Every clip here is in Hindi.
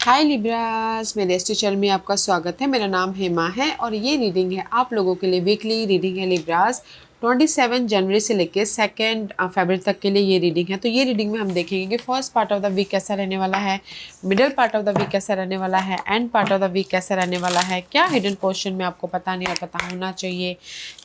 हाय लिब्रास, मेरे इस चैनल में आपका स्वागत है। मेरा नाम हेमा है और ये रीडिंग है आप लोगों के लिए। वीकली रीडिंग है लिब्रास। 27 जनवरी से लेकर 2 फरवरी तक के लिए ये रीडिंग है। तो ये रीडिंग में हम देखेंगे कि first part of the week कैसा रहने वाला है, middle part of the week कैसा रहने वाला है, end part of the week कैसा रहने वाला है, क्या हिडन पोर्शन में आपको पता नहीं और पता होना चाहिए,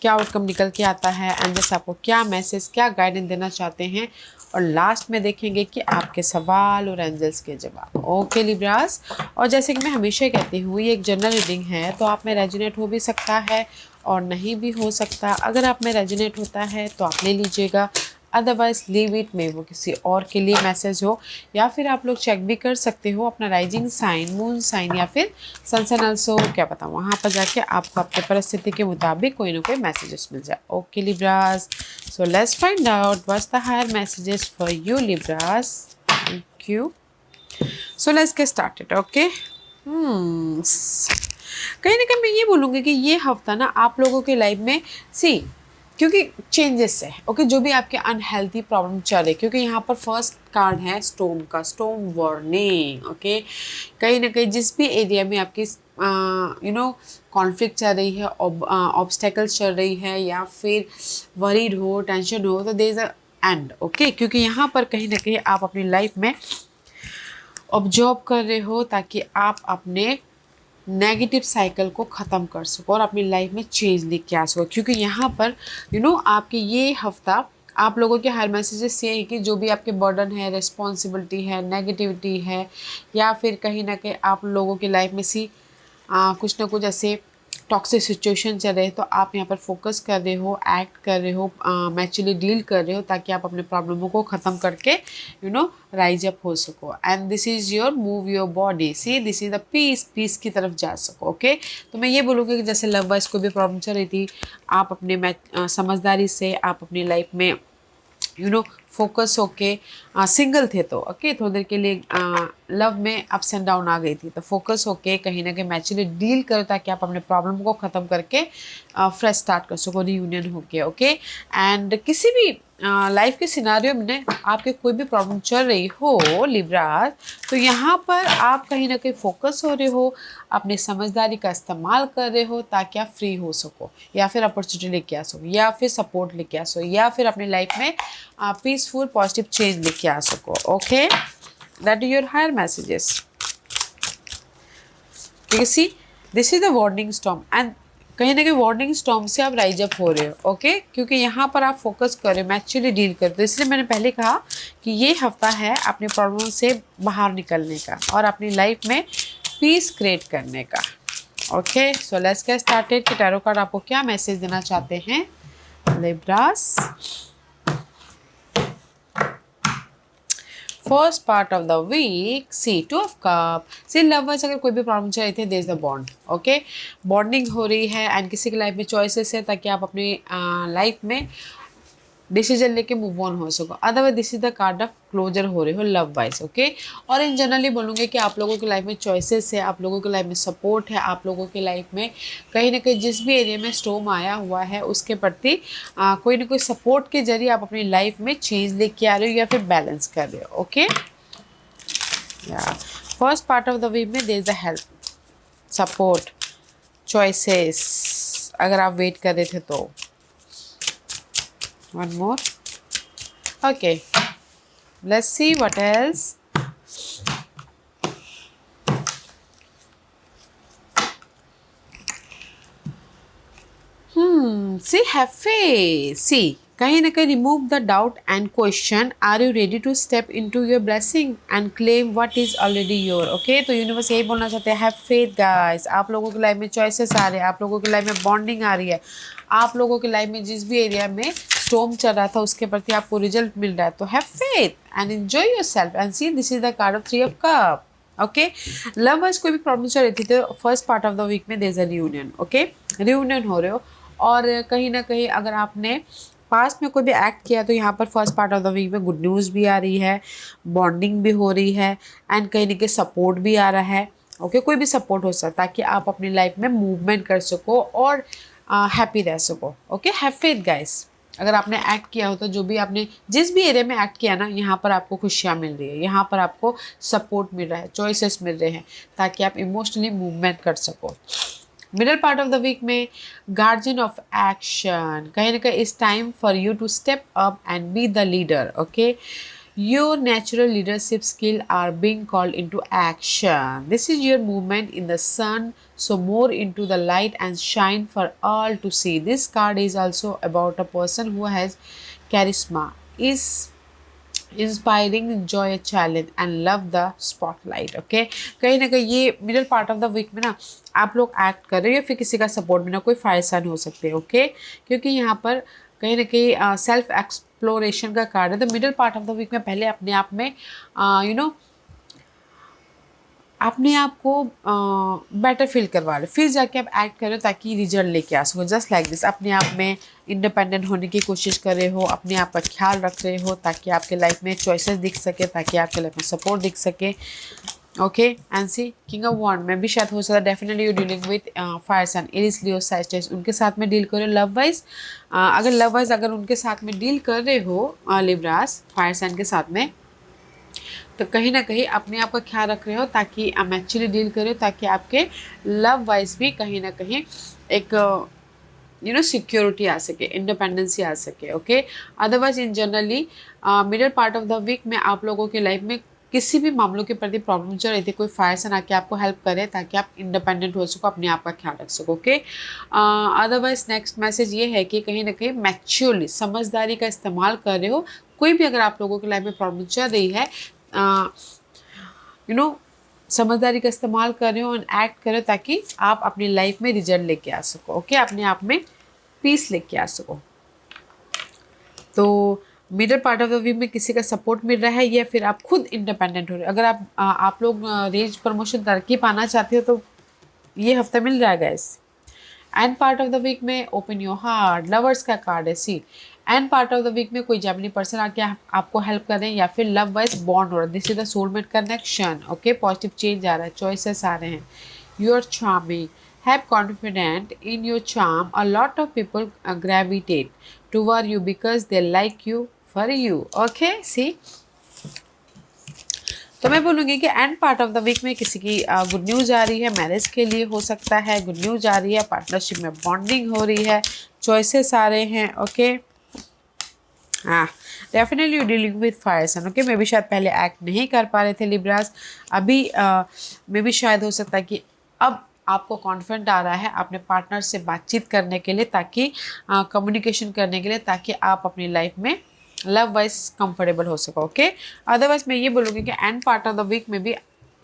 क्या आउटकम निकल के आता है, एंड जैसे आपको क्या मैसेज, क्या गाइडेंस देना चाहते हैं, और लास्ट में देखेंगे कि आपके सवाल और एंजल्स के जवाब। ओके लिब्रास, और जैसे कि मैं हमेशा कहती हूँ ये एक जनरल रीडिंग है, तो आप में रेजोनेट हो भी सकता है और नहीं भी हो सकता। अगर आप में रेजोनेट होता है तो आप ले लीजिएगा, अदरवाइज लीव इट में वो किसी और के लिए मैसेज हो। या फिर आप लोग चेक भी कर सकते हो अपना राइजिंग साइन, मून साइन या फिर सन सन ऑल्सो, क्या पता वहाँ पर जाके आपको अपने परिस्थिति के मुताबिक कोई ना कोई मैसेजेस मिल जाए। Okay Libras, so let's find out what's the higher messages for you Libras. Thank you. So let's get started. Okay. कहीं ना कहीं मैं ये बोलूँगी कि ये हफ्ता ना आप लोगों के लाइफ में क्योंकि चेंजेस है। ओके, जो भी आपके अनहेल्थी प्रॉब्लम चल रहे, क्योंकि यहाँ पर फर्स्ट कार्ड है स्टोम का, स्टोम वार्निंग। ओके, कहीं ना कहीं जिस भी एरिया में आपकी कॉन्फ्लिक्ट चल रही है, ऑब्स्टेकल्स चल रही है, या फिर वरीड हो, टेंशन हो, तो there is a end. Okay, क्योंकि यहाँ पर कहीं ना कहीं आप अपनी लाइफ में ऑब्जर्व कर रहे हो ताकि आप अपने नेगेटिव साइकिल को ख़त्म कर सको और अपनी लाइफ में चेंज लेके आ सको। क्योंकि यहाँ पर आपके ये हफ्ता आप लोगों के हर मैसेजेस ये है कि जो भी आपके बर्डन है, रिस्पॉन्सिबिलिटी है, नेगेटिविटी है, या फिर कहीं ना कहीं आप लोगों की लाइफ में कुछ ना कुछ ऐसे टॉक्सिक सिचुएशन चल रहे हैं, तो आप यहाँ पर फोकस कर रहे हो, एक्ट कर रहे हो, मैचुअली डील कर रहे हो ताकि आप अपने प्रॉब्लमों को ख़त्म करके राइज अप हो सको। And this is your move your body, see this is the peace की तरफ जा सको। ओके, तो मैं ये बोलूँगी कि जैसे लव वाइज कोई भी प्रॉब्लम चल रही थी, आप अपने समझदारी से आप अपनी लाइफ में फोकस होके सिंगल थे तो ओके, थोड़ी देर के लिए लव में अप्स एंड डाउन आ गई थी, तो फोकस होके कहीं ना कहीं मैचुअली डील करो ताकि आप अपने प्रॉब्लम को ख़त्म करके फ्रेश स्टार्ट कर सको, रीयूनियन होके। ओके, एंड किसी भी लाइफ के सिनारियो में आपके कोई भी प्रॉब्लम चल रही हो लिब्रास, तो यहाँ पर आप कहीं ना कहीं फोकस हो रहे हो, अपनी समझदारी का इस्तेमाल कर रहे हो ताकि आप फ्री हो सको, या फिर अपॉर्चुनिटी लेके आ सको, या फिर सपोर्ट लेके आ सको, या फिर अपनी लाइफ में पीसफुल पॉजिटिव चेंज लेके आ सको। Okay, that is your higher messages. See this is the warning storm, and कहीं ना कहीं वार्निंग स्टॉर्म से आप राइज अप हो रहे हो। ओके, क्योंकि यहाँ पर आप फोकस कर रहे हो, मैचुअली डील कर रहे हो। इसलिए मैंने पहले कहा कि ये हफ्ता है अपने प्रॉब्लम से बाहर निकलने का और अपनी लाइफ में पीस क्रिएट करने का। Okay, so let's get started कि टैरो कार्ड आपको क्या मैसेज देना चाहते हैं Libras. First part of the week, see 2 of cup. See lovers अगर कोई भी प्रॉब्लम चल रही थी, there is the bond. Okay, bonding हो रही है एंड किसी की लाइफ में चॉइसेस है ताकि आप अपनी लाइफ में डिसीजन लेके मूव ऑन हो सको। Otherwise this is the card of closure हो रहे हो लव वाइज। ओके, और इन जनरली बोलूँगी कि आप लोगों की लाइफ में चॉइसेस है, आप लोगों की लाइफ में सपोर्ट है, आप लोगों की लाइफ में कहीं ना कहीं जिस भी एरिया में स्टॉर्म आया हुआ है उसके प्रति कोई ना कोई सपोर्ट के जरिए आप अपनी लाइफ में चेंज लेके आ रहे हो या फिर बैलेंस कर रहे हो। Okay, first part of the week में there is the help, support, choices अगर आप वेट कर रहे थे तो। One more. Okay, let's see what else. See, have faith. See, कहीं ना कहीं remove the doubt and question. Are you ready to step into your blessing and claim what is already your? Okay, तो यूनिवर्स यही बोलना चाहते हैं, have faith guys। आप लोगों की लाइफ में चॉइसेस आ रहे हैं, आप लोगों की लाइफ में बॉन्डिंग आ रही है, आप लोगों की लाइफ में जिस भी एरिया में स्टॉर्म चल रहा था उसके प्रति आपको रिजल्ट मिल रहा है, तो have faith and enjoy yourself. And see this is the card of 3 of cup. Okay, lovers कोई भी प्रॉब्लम चल रही थी तो first part of the week में there is a reunion. Okay, reunion हो रहे हो, और कहीं ना कहीं अगर आपने पास्ट में कोई भी एक्ट किया तो यहाँ पर first part of the week में गुड न्यूज़ भी आ रही है, बॉन्डिंग भी हो रही है, एंड कहीं ना कहीं सपोर्ट भी आ रहा है। ओके, कोई भी सपोर्ट हो सकता है ताकि आप अपनी लाइफ में मूवमेंट कर सको और हैप्पी रह सको। Okay, have faith guys. अगर आपने एक्ट किया हो तो जो भी आपने जिस भी एरिया में एक्ट किया ना, यहाँ पर आपको खुशियाँ मिल रही है, यहाँ पर आपको सपोर्ट मिल रहा है, चॉइसेस मिल रहे हैं ताकि आप इमोशनली मूवमेंट कर सको। Middle part of the week में गार्जियन ऑफ एक्शन, कहीं ना कहीं it's time for you to step up and be the leader. Okay, your natural leadership skill are being called into action. This is your movement in the sun, so more into the light and shine for all to see. This card is also about a person who has charisma, is inspiring, enjoy a challenge and love the spotlight. Okay, कहीं ना कहीं ये middle part of the week में ना आप लोग एक्ट कर रहे हो या फिर किसी का सपोर्ट में ना कोई फायर साइन हो सकते हैं। ओके, क्योंकि यहाँ पर कहीं ना कहीं सेल्फ एक्सप्लोरेशन का कार्ड है। तो middle part of the week में पहले अपने आप में अपने आप को बेटर फील करवा लो, फिर जाके आप एक्ट करो ताकि रिजल्ट लेके आ सको। जस्ट लाइक दिस, अपने आप में इंडिपेंडेंट होने की कोशिश कर रहे हो, अपने आप का ख्याल रख रहे हो ताकि आपके लाइफ में चॉइसेस दिख सके, ताकि आपके लाइफ में सपोर्ट दिख सके। Okay, and see king of wand में भी शायद हो सकता है definitely you dealing with fire sign, Aries, Leo, Sagittarius, उनके साथ में डील करो लव वाइज। अगर लव वाइज अगर उनके साथ में डील कर रहे हो लिब्रास फायर साइन के साथ में, तो कहीं ना कहीं अपने आप का ख्याल रख रहे हो ताकि आप एक्चुअली डील करें, ताकि आपके लव वाइज भी कहीं ना कहीं एक सिक्योरिटी आ सके, इंडिपेंडेंसी आ सके। Okay, otherwise in generally middle part of the week में आप लोगों की लाइफ में किसी भी मामलों के प्रति प्रॉब्लम चल रही थी, कोई फायर साइन आके आपको हेल्प करे ताकि आप इंडिपेंडेंट हो सको, अपने आप का ख्याल रख सको। ओके, अदरवाइज नेक्स्ट मैसेज ये है कि कहीं ना कहीं मैच्योरली समझदारी का इस्तेमाल कर रहे हो। कोई भी अगर आप लोगों की लाइफ में प्रॉब्लम चल रही है, समझदारी का इस्तेमाल कर रहे हो और एक्ट करो ताकि आप अपनी लाइफ में रिजल्ट लेके आ सको। ओके, अपने आप में पीस लेके आ सको। तो middle part of the week में किसी का सपोर्ट मिल रहा है या फिर आप खुद इंडिपेंडेंट हो रहे हो। अगर आप लोग रेंज प्रमोशन तरक्की पाना चाहते हो तो ये हफ्ता मिल रहा है guys. And part of the week में ओपन योर हार्ट, लवर्स का कार्ड है। See, and part of the week में कोई जेमिनी पर्सन आके आपको हेल्प कर रहे हैं या फिर लव वाइज बॉन्ड हो रहा है। This is the soulmate connection. Okay, positive change आ रहा है, चॉइसेस आ रहे हैं। You are charming, have confident in your charm, a lot of people gravitate toward you because they like you for you. Okay, see, तो मैं बोलूँगी कि and part of the week में किसी की गुड न्यूज़ आ रही है, मैरिज के लिए हो सकता है गुड न्यूज़ आ रही है, पार्टनरशिप में बॉन्डिंग हो रही है, चॉइसेस आ रहे हैं। ओके, हाँ, definitely you dealing with fire sign. Okay, मे भी शायद पहले एक्ट नहीं कर पा रहे थे लिब्रास, अभी मे भी शायद हो सकता है कि अब आपको कॉन्फिडेंट आ रहा है अपने पार्टनर से बातचीत करने के लिए, ताकि कम्युनिकेशन करने के लिए, ताकि आप अपनी लाइफ में लव वाइज कंफर्टेबल हो सको। ओके, अदरवाइज मैं ये बोलूँगी कि and part of the week में भी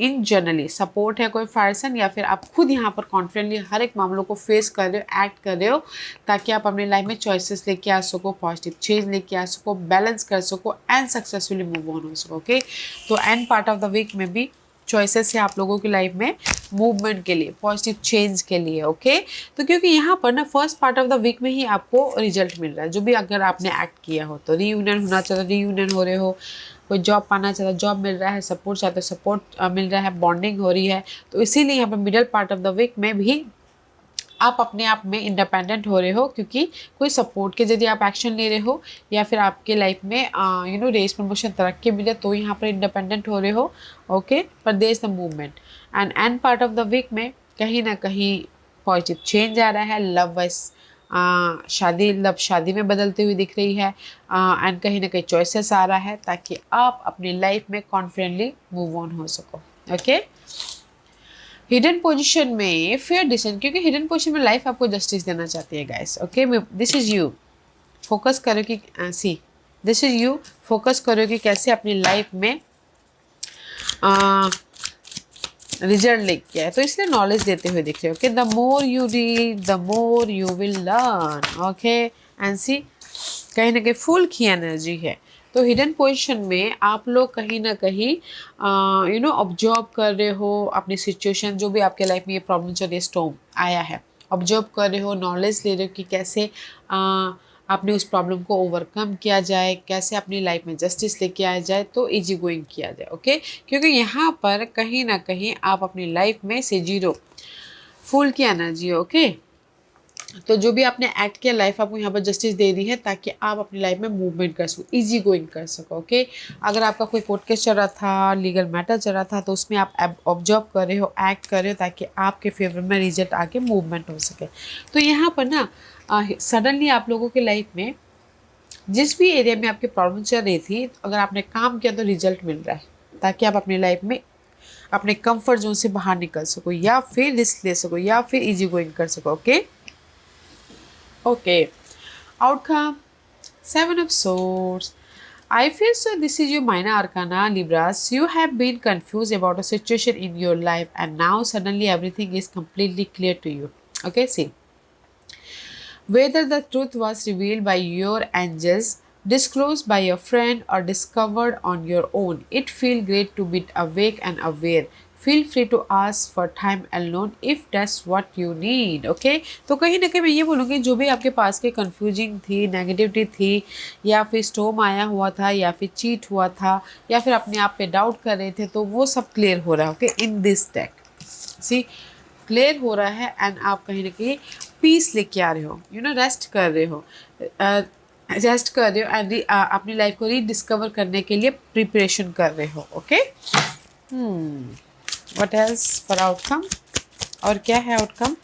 इन जनरली सपोर्ट है कोई फायर साइन, या फिर आप खुद यहाँ पर कॉन्फिडेंटली हर एक मामलों को फेस कर रहे हो, एक्ट कर रहे हो ताकि आप अपनी लाइफ में चॉइसेस लेके आ सको, पॉजिटिव चेंज लेके आ सको, बैलेंस कर सको एंड सक्सेसफुली मूव ऑन हो सको। ओके, तो end part of the week में भी चॉइसेस है आप लोगों की लाइफ में मूवमेंट के लिए, पॉजिटिव चेंज के लिए। ओके, तो क्योंकि यहाँ पर ना first part of the week में ही आपको रिजल्ट मिल रहा है, जो भी अगर आपने एक्ट किया हो तो रीयूनियन होना चाहता है, रीयूनियन हो रहे हो, कोई जॉब पाना चाहता है जॉब मिल रहा है, सपोर्ट चाहते हो सपोर्ट मिल रहा है, बॉन्डिंग हो रही है। तो इसीलिए यहाँ पर middle part of the week में भी आप अपने आप में इंडिपेंडेंट हो रहे हो, क्योंकि कोई सपोर्ट के यदि आप एक्शन ले रहे हो या फिर आपके लाइफ में रेस प्रमोशन तरक्की मिले तो यहाँ पर इंडिपेंडेंट हो रहे हो। ओके, पर there is the movement. End part of the week में कहीं ना कहीं पॉजिटिव चेंज आ रहा है, लव वाइज शादी में बदलती हुई दिख रही है, एंड कहीं ना कहीं चॉइसेस आ रहा है ताकि आप अपनी लाइफ में कॉन्फिडेंटली मूव ऑन हो सको। ओके, हिडन पोजीशन में फेयर डिसीजन, क्योंकि हिडन पोजीशन में लाइफ आपको जस्टिस देना चाहती है guys. Okay, this is you, focus करो कि सी दिस इज यू, फोकस करो कि कैसे अपनी लाइफ में रिजल्ट लेके आए, तो इसलिए नॉलेज देते हुए दिख रहे हो। Okay, the more you read the more you will learn. Okay, and see कहीं ना कहीं फुल की एनर्जी है। तो हिडन पोजीशन में आप लोग कहीं ना कहीं ऑब्जर्व कर रहे हो अपनी सिचुएशन, जो भी आपके लाइफ में ये प्रॉब्लम चल रही है, स्टॉर्म आया है, ऑब्जर्व कर रहे हो, नॉलेज ले रहे हो कि कैसे आपने उस प्रॉब्लम को ओवरकम किया जाए, कैसे अपनी लाइफ में जस्टिस लेके आया जाए, तो इजी गोइंग किया जाए। ओके, क्योंकि यहाँ पर कहीं ना कहीं आप अपनी लाइफ में से जीरो फुल की एनर्जी है। ओके, तो जो भी आपने एक्ट किया, लाइफ आपको यहाँ पर जस्टिस दे रही है ताकि आप अपनी लाइफ में मूवमेंट कर सको, इजी गोइंग कर सको। ओके, अगर आपका कोई कोर्ट केस चल रहा था, लीगल मैटर चल रहा था, तो उसमें आप ऑब्जर्व कर रहे हो, एक्ट कर रहे हो ताकि आपके फेवर में रिजल्ट आके मूवमेंट हो सके। तो यहाँ पर ना सडनली आप लोगों के लाइफ में जिस भी एरिया में आपकी प्रॉब्लम चल रही थी, अगर आपने काम किया तो रिजल्ट मिल रहा है ताकि आप अपनी लाइफ में अपने कंफर्ट जोन से बाहर निकल सको, या फिर रिस्क ले सको, या फिर इजी गोइंग कर सको। Okay Okay. Outcome 7 of Swords. I feel so this is your minor arcana, Libras. You have been confused about a situation in your life and now suddenly everything is completely clear to you. Okay, see. Whether the truth was revealed by your angels, disclosed by a friend, or discovered on your own, it feels great to be awake and aware. Feel free to ask for time alone if that's what you need. Okay? तो कहीं ना कहीं मैं ये बोलूँगी, जो भी आपके पास के कंफ्यूजिंग थी, नेगेटिविटी थी, या फिर स्टॉर्म आया हुआ था, या फिर चीट हुआ था, या फिर अपने आप पे डाउट कर रहे थे, तो वो सब क्लियर हो रहा है। Okay, in this deck see clear हो रहा है, एंड आप कहीं ना कहीं पीस लेके आ रहे हो, रेस्ट कर रहे हो, एंड अपनी लाइफ को रीडिस्कवर करने के लिए प्रिपरेशन कर रहे हो। Okay, what else for outcome, और क्या है outcome?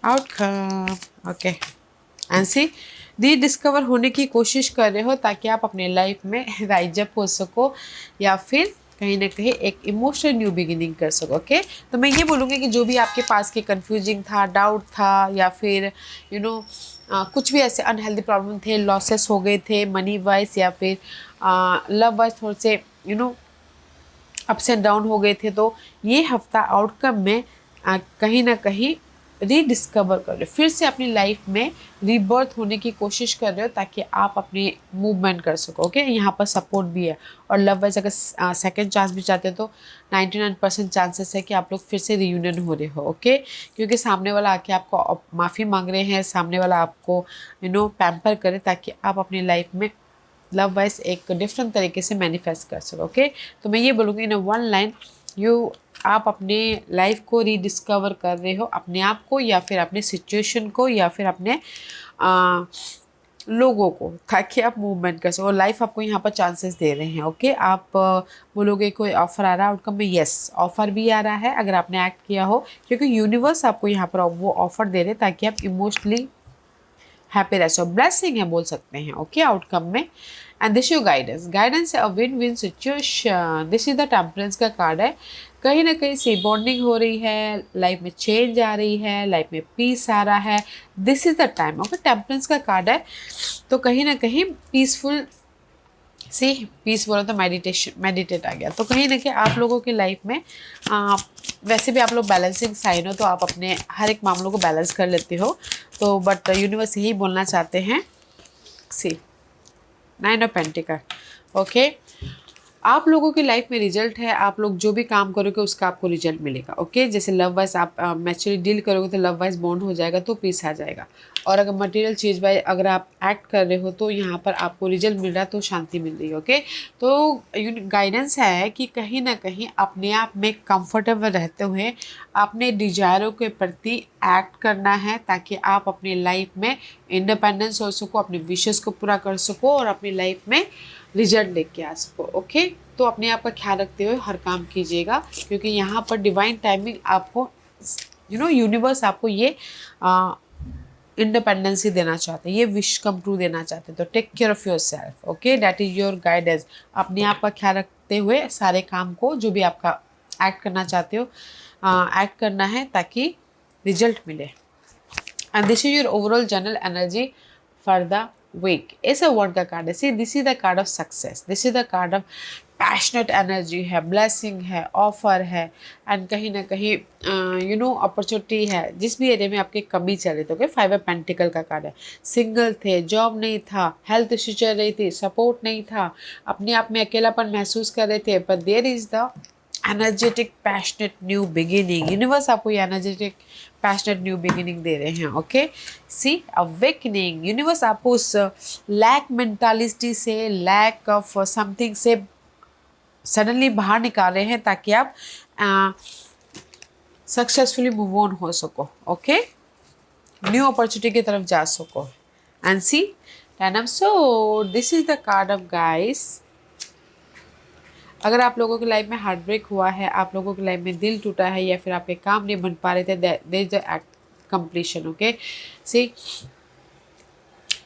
Outcome okay, and see rediscover होने की कोशिश कर रहे हो ताकि आप अपने लाइफ में राइज अप हो सको, या फिर कहीं ना कहीं एक इमोशनल न्यू बिगिनिंग कर सको। ओके, तो मैं ये बोलूँगी कि जो भी आपके पास के कंफ्यूजिंग था, डाउट था, या फिर कुछ भी ऐसे अनहेल्दी प्रॉब्लम थे, लॉसेस हो गए थे मनी वाइज, या फिर लव वाइज थोड़े से अप्स एंड डाउन हो गए थे, तो ये हफ्ता आउटकम में कहीं ना कहीं रीडिस्कवर कर रहे हो, फिर से अपनी लाइफ में रीबर्थ होने की कोशिश कर रहे हो ताकि आप अपनी मूवमेंट कर सको। ओके, यहाँ पर सपोर्ट भी है, और लव वाइज अगर सेकंड चांस भी चाहते हो तो 99% चांसेस है कि आप लोग फिर से रियूनियन हो रहे हो। ओके, क्योंकि सामने वाला आके आपको माफ़ी मांग रहे हैं, सामने वाला आपको पैम्पर करे ताकि आप अपनी लाइफ में लव वाइज एक डिफरेंट तरीके से मैनिफेस्ट कर सको। ओके, तो मैं ये बोलूँगी इन वन लाइन, आप अपने लाइफ को रीडिस्कवर कर रहे हो, अपने आप को, या फिर अपने सिचुएशन को, या फिर अपने लोगों को, ताकि आप मूवमेंट कर सको। लाइफ आपको यहाँ पर चांसेस दे रहे हैं। ओके, आप बोलोगे कोई ऑफर आ रहा है आउटकम में, यस ऑफर भी आ रहा है अगर आपने एक्ट किया हो, क्योंकि यूनिवर्स आपको यहाँ पर वो ऑफर दे रहे ताकि आप इमोशनली हैप्पी रह सको, ब्लेसिंग है बोल सकते हैं। ओके, आउटकम में, एंड दिस योर गाइडेंस है, a win win situation. This is the temperance का कार्ड है, कहीं ना कहीं से बॉन्डिंग हो रही है, लाइफ में चेंज आ रही है, लाइफ में पीस आ रहा है, this is the time. Okay, temperance का कार्ड है, तो कहीं ना कहीं पीसफुल से, पीस बोला तो मेडिटेट आ गया, तो कहीं ना कहीं आप लोगों की लाइफ में वैसे भी आप लोग बैलेंसिंग साइन हो, तो आप अपने हर एक मामलों को बैलेंस कर लेते हो, तो बट यूनिवर्स यही बोलना चाहते हैं। सी 9 ऑफ पेंटिकल। ओके, आप लोगों की लाइफ में रिजल्ट है, आप लोग जो भी काम करोगे उसका आपको रिजल्ट मिलेगा। ओके, जैसे लव वाइज आप मैच्योरली डील करोगे तो लव वाइज बॉन्ड हो जाएगा, तो पीस आ जाएगा, और अगर मटेरियल चीज़ वाइज अगर आप एक्ट कर रहे हो तो यहाँ पर आपको रिजल्ट मिल रहा है, तो शांति मिल रही है। ओके, तो गाइडेंस है कि कहीं ना कहीं अपने आप में कंफर्टेबल रहते हुए अपने डिजायरों के प्रति एक्ट करना है, ताकि आप अपनी लाइफ में इंडिपेंडेंस हो सको, अपने विशेष को पूरा कर सको, और अपनी लाइफ में रिजल्ट लेके आ सको। ओके, तो अपने आप का ख्याल रखते हुए हर काम कीजिएगा, क्योंकि यहाँ पर डिवाइन टाइमिंग आपको यूनिवर्स आपको ये इंडिपेंडेंसी देना चाहते हैं, ये विश कम ट्रू देना चाहते हैं, तो take care of yourself. Okay, that is your guidance. अपने आप का ख्याल रखते हुए सारे काम को, जो भी आपका एक्ट करना चाहते हो, एक्ट करना है ताकि रिजल्ट मिले। And this is your overall general energy for the week. ऐसा वर्ड का कार्ड है, see this is the card of success, this is the card of passionate energy है, ब्लेसिंग है, ऑफर है, एंड कहीं ना कहीं अपॉर्चुनिटी है, जिस भी एरिया में आपकी कमी चल रही थी। 5 ऑफ पेंटिकल का कार्ड है, सिंगल थे, जॉब नहीं था, हेल्थ इश्यू चल रही थी, सपोर्ट नहीं था, अपने आप में अकेलापन महसूस कर रहे थे, पर there is the energetic passionate new beginning, universe आपको ये एनर्जेटिक पैशनेट न्यू बिगिनिंग दे रहे हैं। ओके, सी अवेकनिंग, यूनिवर्स आपको उस लैक मेंटालिटी से, लैक ऑफ समथिंग से सडनली बाहर निकाल रहे हैं ताकि आप सक्सेसफुली मूव ऑन हो सको। ओके, न्यू अपॉर्चुनिटी की तरफ जा सको। And see ten of sword, this is the card of guys. अगर आप लोगों की लाइफ में हार्ट ब्रेक हुआ है, आप लोगों की लाइफ में दिल टूटा है, या फिर आपके काम नहीं बन पा रहे थे, there is the completion. Okay, see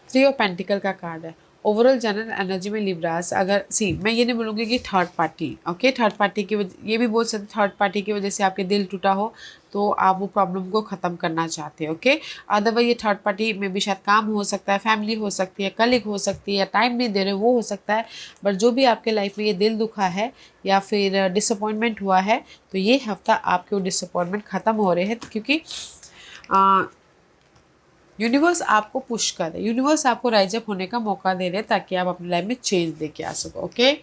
3 of pentacle का कार्ड है। ओवरऑल जनरल एनर्जी में लिब्रास, अगर सी मैं ये नहीं बोलूँगी कि third party, okay, third party की वजह, ये भी बोल सकते थर्ड पार्टी की वजह से आपके दिल टूटा हो तो आप वो प्रॉब्लम को ख़त्म करना चाहते हैं। ओके, अदरवाइज ये थर्ड पार्टी में भी शायद काम हो सकता है, फैमिली हो सकती है, कलीग हो सकती है, या टाइम नहीं दे रहे वो हो सकता है। बट जो भी आपके लाइफ में ये दिल दुखा है या फिर डिसअपॉइंटमेंट हुआ है, तो ये हफ्ता आपके वो डिसअपॉइंटमेंट ख़त्म हो रहे हैं, क्योंकि यूनिवर्स आपको पुश कर रहे, यूनिवर्स आपको राइज अप होने का मौका दे रहे हैं ताकि आप अपनी लाइफ में चेंज लेके आ सको। ओके,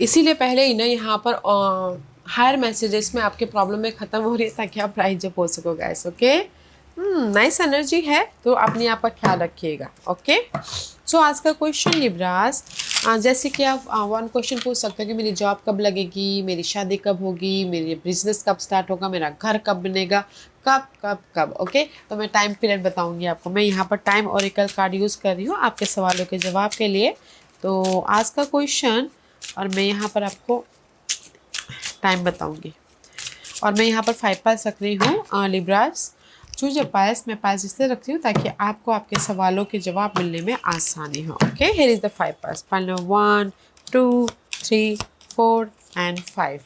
इसीलिए पहले ही ना यहाँ पर हायर मैसेजेस में आपके प्रॉब्लम में ख़त्म हो रही है ताकि आप राइज अप हो सको गाइस। ओके, नाइस एनर्जी है, तो अपने आप का ख्याल रखिएगा। ओके, सो आज का क्वेश्चन लिब्रास, जैसे कि आप वन क्वेश्चन पूछ सकते हो कि मेरी जॉब कब लगेगी, मेरी शादी कब होगी, मेरी बिजनेस कब स्टार्ट होगा, मेरा घर कब बनेगा, कब कब कब। ओके, तो मैं टाइम पीरियड बताऊंगी आपको। मैं यहाँ पर टाइम ओरेकल कार्ड यूज़ कर रही हूँ आपके सवालों के जवाब के लिए। तो आज का क्वेश्चन, और मैं यहाँ पर आपको टाइम बताऊंगी, और मैं यहाँ पर 5 पास रख रही हूँ लिब्रास। चूज पायस, मैं पायस इसलिए रखती हूँ ताकि आपको आपके सवालों के जवाब मिलने में आसानी हो। Okay, here is the 5 pass, pile number 1 2 3 4 and 5।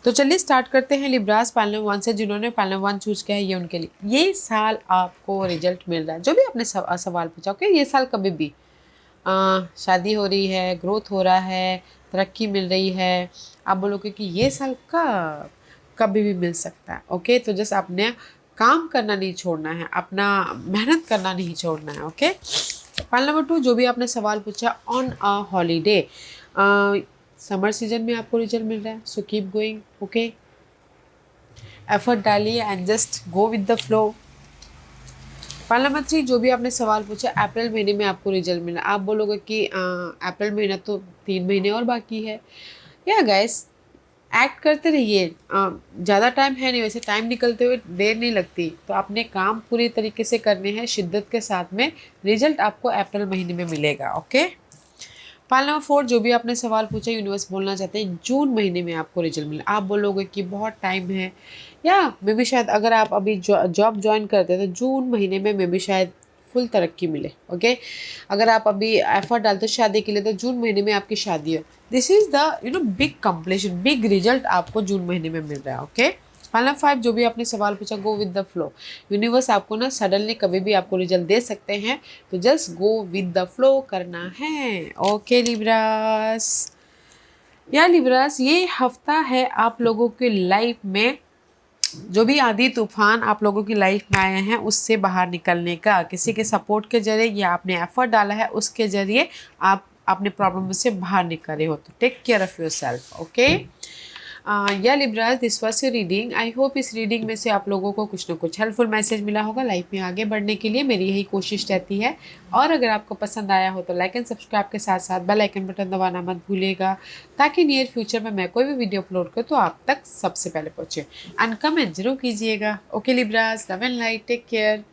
तो चलिए स्टार्ट करते हैं लिब्रास पाइल नंबर 1 से। जिन्होंने पाइल नंबर 1 चूज किया है ये उनके लिए ये साल आपको रिजल्ट मिल रहा है। जो भी आपने सवाल पूछा, ओके, ये साल कभी भी शादी हो रही है, ग्रोथ हो रहा है, तरक्की मिल रही है, आप बोलोगे कि ये साल कभी भी मिल सकता है। ओके, तो जस्ट आपने काम करना नहीं छोड़ना है, अपना मेहनत करना नहीं छोड़ना है। ओके, पाइल नंबर 2, जो भी आपने सवाल पूछा, on a holiday, summer season में आपको रिजल्ट मिल रहा है, so keep going. Okay, effort डालिए and just go with the flow. Pile number 3, जो भी आपने सवाल पूछा, अप्रैल महीने में आपको रिजल्ट मिला। आप बोलोगे कि अप्रैल महीना तो 3 महीने और बाकी है। या गाइस, एक्ट करते रहिए, ज़्यादा टाइम है नहीं, वैसे टाइम निकलते हुए देर नहीं लगती, तो अपने काम पूरी तरीके से करने हैं शिद्दत के साथ में, रिजल्ट आपको अप्रैल महीने में मिलेगा। ओके, पाइल नंबर 4, जो भी आपने सवाल पूछा, यूनिवर्स बोलना चाहते हैं जून महीने में आपको रिजल्ट मिले। आप बोलोगे कि बहुत टाइम है, या मे भी शायद अगर आप अभी जॉब ज्वाइन करते हैं तो जून महीने में मे भी शायद फुल तरक्की मिले। ओके, अगर आप अभी एफर्ट डालते शादी के लिए तो जून महीने में आपकी शादी हो। This is the big completion, big result आपको जून महीने में मिल रहा है। ओके, पाइल नंबर 5, जो भी आपने सवाल पूछा, गो विद द फ्लो। यूनिवर्स आपको ना सडनली कभी भी आपको रिजल्ट दे सकते हैं, तो just go with the flow करना है। ओके लिब्रास, या लिब्रास, ये हफ्ता है आप लोगों की लाइफ में जो भी आंधी तूफान आप लोगों की लाइफ में आए हैं उससे बाहर निकलने का, किसी के सपोर्ट के जरिए या आपने एफर्ट डाला है उसके जरिए आप अपने प्रॉब्लम से बाहर निकल रहे हो। तो take care of yourself. Okay, या Libras, this was your reading. I hope इस रीडिंग में से आप लोगों को कुछ ना कुछ हेल्पफुल मैसेज मिला होगा। लाइफ में आगे बढ़ने के लिए मेरी यही कोशिश रहती है। और अगर आपको पसंद आया हो तो लाइक एंड सब्सक्राइब के साथ साथ बेल आइकन बटन दबाना मत भूलिएगा, ताकि नियर फ्यूचर में मैं कोई भी वीडियो अपलोड करूँ तो आप तक सबसे पहले पहुँचे। एंड कमेंट जरूर कीजिएगा। Okay Libras, love and light, take care.